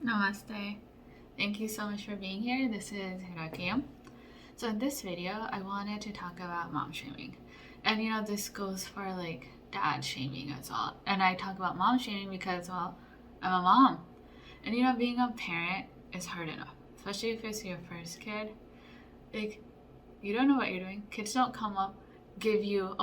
Namaste. Thank you so much for being here. This is Hira. So in this video, I wanted to talk about mom shaming. And this goes for like dad shaming as well. And I talk about mom shaming because, well, I'm a mom. And being a parent is hard enough. Especially if it's your first kid. Like, you don't know what you're doing. Kids don't come up, give you,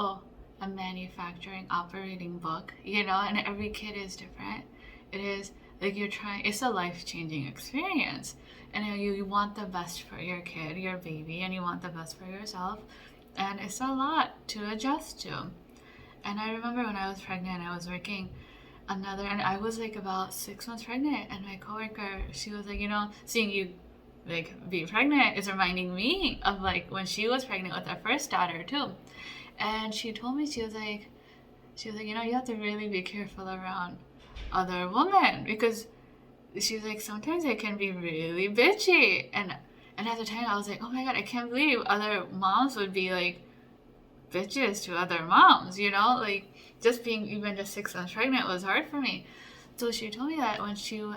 a manufacturing operating book, and every kid is different. It is like it's a life-changing experience. And you want the best for your kid, your baby, and you want the best for yourself. And it's a lot to adjust to. And I remember when I was pregnant, I was working and I was like about 6 months pregnant, and my coworker, she was like, seeing you like be pregnant is reminding me of like when she was pregnant with our first daughter too. And she told me, she was like, you have to really be careful around other women, because she's like, sometimes they can be really bitchy. And at the time I was like, oh my god, I can't believe other moms would be like bitches to other moms, like just being even just 6 months pregnant was hard for me. So she told me that when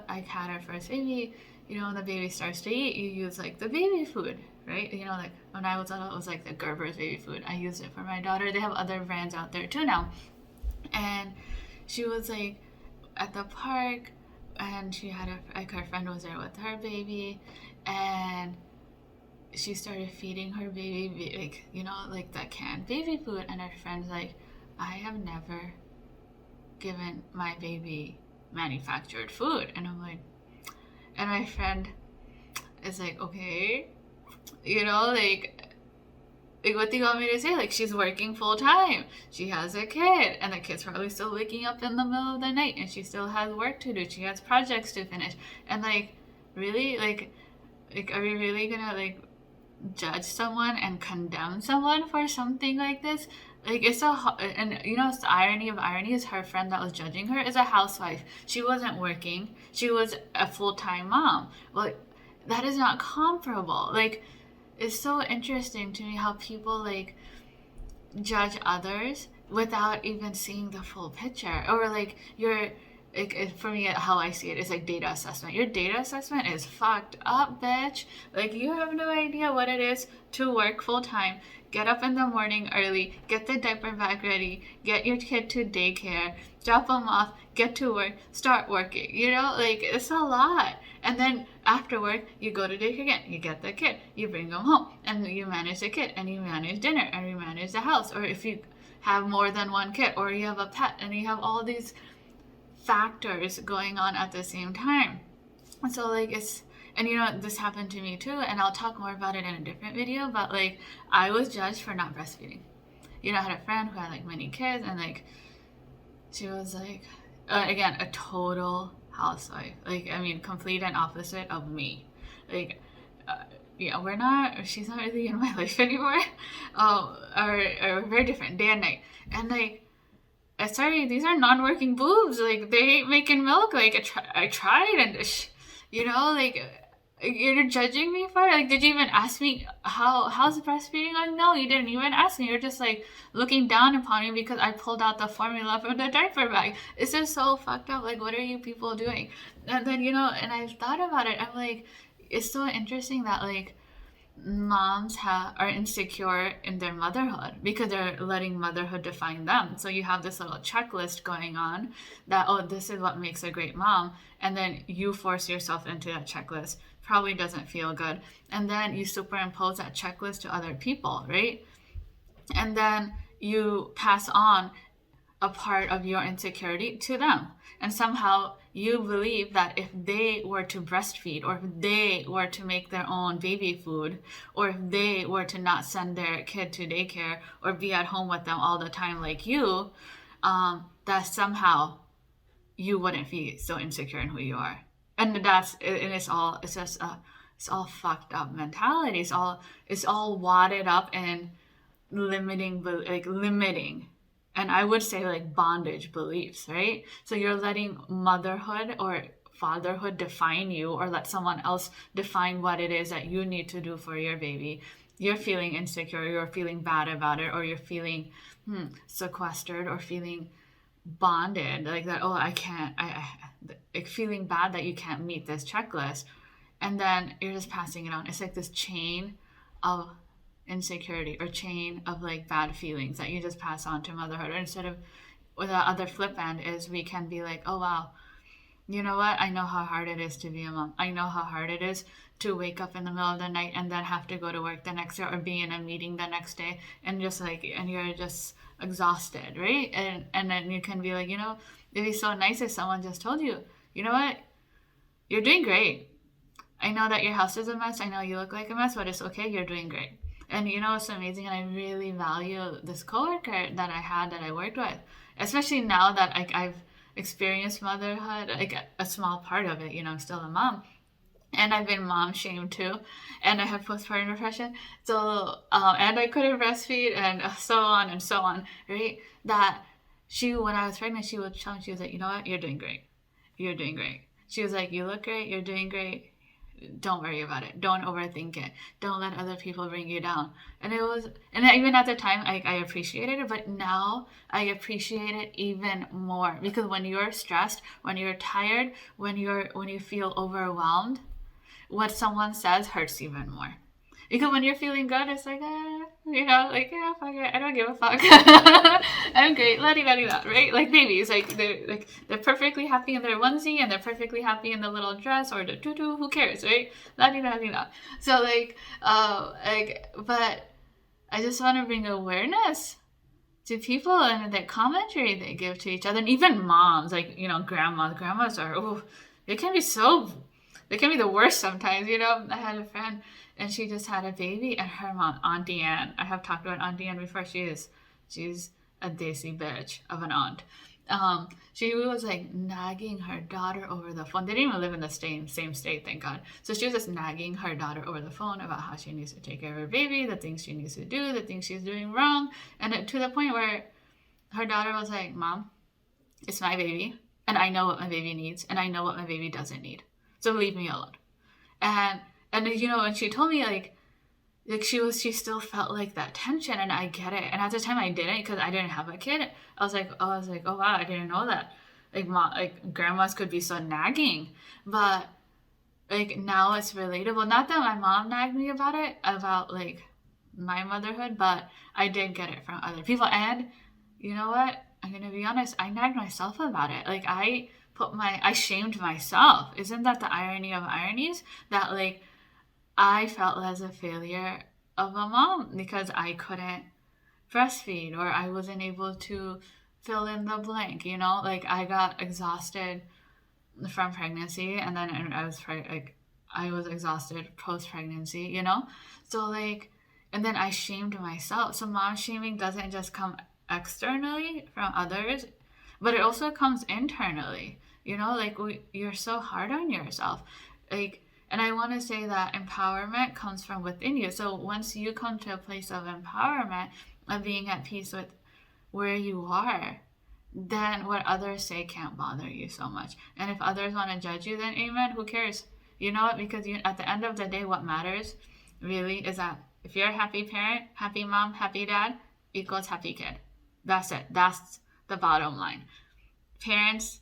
I had her first baby, when the baby starts to eat, you use like the baby food, right? Like when I was little, it was like the Gerber's baby food. I used it for my daughter. They have other brands out there too now. And she was like at the park, and she had her friend was there with her baby, and she started feeding her baby like that canned baby food, and her friend's like, I have never given my baby manufactured food. And I'm like, and my friend is like, okay, like what do you want me to say? Like, she's working full time, she has a kid, and the kid's probably still waking up in the middle of the night, and she still has work to do, she has projects to finish. And like, really, like are we really gonna like judge someone and condemn someone for something like this? Like, it's it's the irony of ironies, her friend that was judging her is a housewife. She wasn't working, she was a full-time mom. Well, that is not comparable. Like, it's so interesting to me how people like judge others without even seeing the full picture. Or like, for me, how I see it is like data assessment. Your data assessment is fucked up, bitch. Like, you have no idea what it is to work full time, get up in the morning early, get the diaper bag ready, get your kid to daycare, drop them off, get to work, start working. Like, it's a lot. And then after work, you go to daycare again, you get the kid, you bring them home, and you manage the kid, and you manage dinner, and you manage the house. Or if you have more than one kid, or you have a pet, and you have all these factors going on at the same time. So like, this happened to me too, and I'll talk more about it in a different video, but like, I was judged for not breastfeeding. I had a friend who had like many kids, and like, she was like, again, a total housewife, like, I mean, complete and opposite of me. Like, she's not really in my life anymore. Or very different day and night. And like, sorry, these are non-working boobs. Like, they ain't making milk. Like, I tried, and like, you're judging me for it. Like, did you even ask me how's breastfeeding? Like, no, you didn't even ask me. You're just like looking down upon me because I pulled out the formula from the diaper bag. It's just so fucked up. Like, what are you people doing? And then and I thought about it. I'm like, it's so interesting that like moms are insecure in their motherhood because they're letting motherhood define them. So you have this little checklist going on that, this is what makes a great mom, and then you force yourself into that checklist. Probably doesn't feel good, and then you superimpose that checklist to other people, right? And then you pass on a part of your insecurity to them, and somehow you believe that if they were to breastfeed, or if they were to make their own baby food, or if they were to not send their kid to daycare or be at home with them all the time like you, that somehow you wouldn't be so insecure in who you are. And it's all fucked up mentality. It's all wadded up in limiting, and I would say like bondage beliefs, right? So you're letting motherhood or fatherhood define you, or let someone else define what it is that you need to do for your baby. You're feeling insecure, you're feeling bad about it, or you're feeling sequestered, or feeling bonded, like that, oh, I can't, like feeling bad that you can't meet this checklist. And then you're just passing it on. It's like this chain of insecurity or chain of like bad feelings that you just pass on to motherhood. Or instead of, with the other flip end is we can be like, oh wow, you know what? I know how hard it is to be a mom. I know how hard it is to wake up in the middle of the night and then have to go to work the next day or be in a meeting the next day and just like, and you're just exhausted, right? And then you can be like, you know, it'd be so nice if someone just told you, you know what? You're doing great. I know that your house is a mess. I know you look like a mess, but it's okay. You're doing great. And you know, it's amazing. And I really value this coworker that I had that I worked with, especially now that I've experienced motherhood, like a small part of it, you know, I'm still a mom. And I've been mom shamed too. And I have postpartum depression. So, and I couldn't breastfeed and so on, right? That when I was pregnant, she would tell me, she was like, you know what? You're doing great. You're doing great. She was like, you look great. You're doing great. Don't worry about it. Don't overthink it. Don't let other people bring you down. And even at the time, I appreciated it, but now I appreciate it even more because when you're stressed, when you're tired, when you feel overwhelmed, what someone says hurts even more. Because when you're feeling good, it's like, you know, like, yeah, fuck it, I don't give a fuck. I'm great, la-di-da-di-da, right? Like babies, they're perfectly happy in their onesie and they're perfectly happy in the little dress or the tutu, who cares, right? La-di-da-di-da. So but I just want to bring awareness to people and the commentary they give to each other, and even moms, like, you know, grandmas are, they can be the worst sometimes, you know. I had a friend and she just had a baby and her mom, Auntie Anne, I have talked about Auntie Anne before, she's a desi bitch of an aunt. She was like nagging her daughter over the phone. They didn't even live in the same state, thank God. So she was just nagging her daughter over the phone about how she needs to take care of her baby, the things she needs to do, the things she's doing wrong. And to the point where her daughter was like, Mom, it's my baby and I know what my baby needs and I know what my baby doesn't need. So leave me alone. And you know, when she told me like she still felt like that tension, and I get it. And at the time I didn't, because I didn't have a kid. I was like, oh wow, I didn't know that. Like grandmas could be so nagging, but like now it's relatable. Not that my mom nagged me about it, about like my motherhood, but I did get it from other people. And you know what? I'm gonna be honest. I nagged myself about it. Like I shamed myself. Isn't that the irony of ironies? That like I felt as a failure of a mom because I couldn't breastfeed or I wasn't able to fill in the blank, you know? Like I got exhausted from pregnancy, and then I was exhausted post-pregnancy, you know? So like, and then I shamed myself. So mom shaming doesn't just come externally from others, but it also comes internally, you know? Like you're so hard on yourself. Like, and I want to say that empowerment comes from within you. So once you come to a place of empowerment, of being at peace with where you are, then what others say can't bother you so much. And if others want to judge you, then amen, who cares? You know what? Because at the end of the day, what matters really is that if you're a happy parent, happy mom, happy dad, equals happy kid. That's it. That's the bottom line. Parents,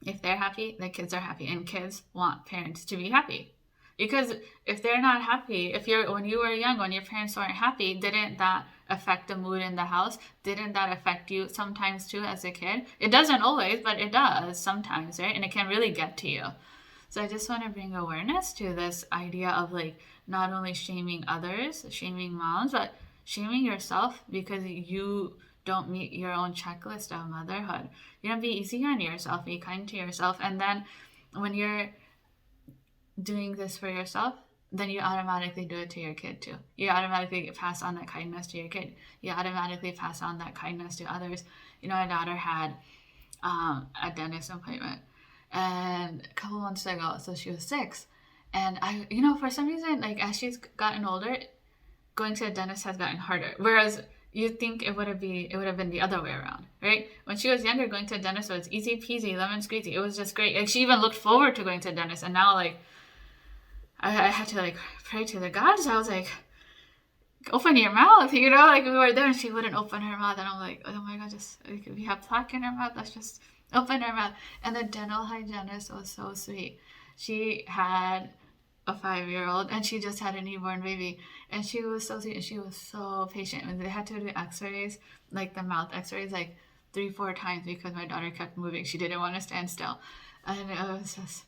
if they're happy, the kids are happy, and kids want parents to be happy. Because if they're not happy, when you were young, when your parents weren't happy, didn't that affect the mood in the house? Didn't that affect you sometimes too as a kid? It doesn't always, but it does sometimes, right? And it can really get to you. So I just want to bring awareness to this idea of like not only shaming others, shaming moms, but shaming yourself because you don't meet your own checklist of motherhood. You know, be easy on yourself, be kind to yourself. And then when you're doing this for yourself, then you automatically do it to your kid too. You automatically pass on that kindness to your kid. You automatically pass on that kindness to others. You know, my daughter had a dentist appointment and a couple months ago, so she was 6. And I, you know, for some reason, like as she's gotten older, going to a dentist has gotten harder. Whereas you'd think it would have been the other way around, right? When she was younger, going to a dentist was easy peasy, lemon squeezy. It was just great. Like she even looked forward to going to a dentist. And now like I had to like pray to the gods. I was like, open your mouth, you know, like we were there and she wouldn't open her mouth, and I'm like, oh my god, just like, if we have plaque in her mouth, let's just open her mouth. And the dental hygienist was so sweet. She had a 5-year-old and she just had a newborn baby, and she was so sweet and she was so patient. And they had to do x-rays, like the mouth x-rays, like 3-4 times because my daughter kept moving. She didn't want to stand still, and it was just,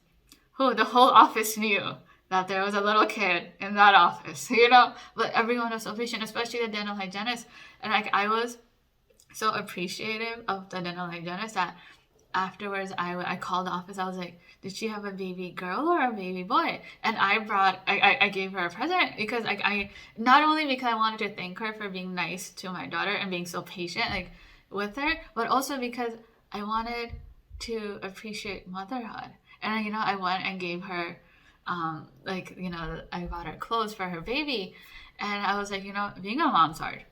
the whole office knew that there was a little kid in that office, you know. But everyone was so patient, especially the dental hygienist. And like I was so appreciative of the dental hygienist that afterwards I called the office. I was like, did she have a baby girl or a baby boy? And I gave her a present because I not only because I wanted to thank her for being nice to my daughter and being so patient like with her, but also because I wanted to appreciate motherhood. And you know, I went and gave her like, you know, I bought her clothes for her baby, and I was like, you know, being a mom's hard.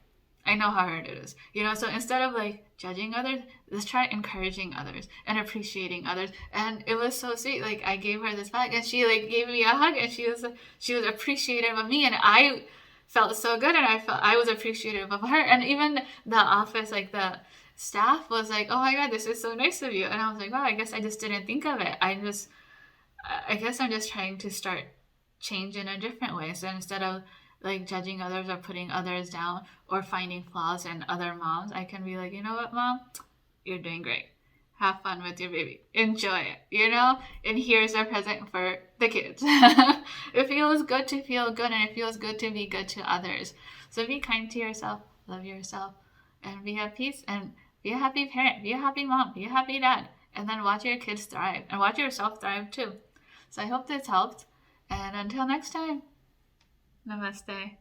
I know how hard it is, you know. So instead of like judging others, let's try encouraging others and appreciating others. And it was so sweet. Like I gave her this bag, and she like gave me a hug, and she was appreciative of me, and I felt so good, and I was appreciative of her. And even the office, like the staff was like, oh my god, this is so nice of you. And I was like, wow, I guess I just didn't think of it. I guess I'm just trying to start change in a different way. So instead of like judging others or putting others down or finding flaws in other moms, I can be like, you know what, mom, you're doing great. Have fun with your baby. Enjoy it, you know? And here's a present for the kids. It feels good to feel good, and it feels good to be good to others. So be kind to yourself, love yourself, and be at peace, and be a happy parent, be a happy mom, be a happy dad. And then watch your kids thrive and watch yourself thrive too. So I hope this helped. And until next time, namaste.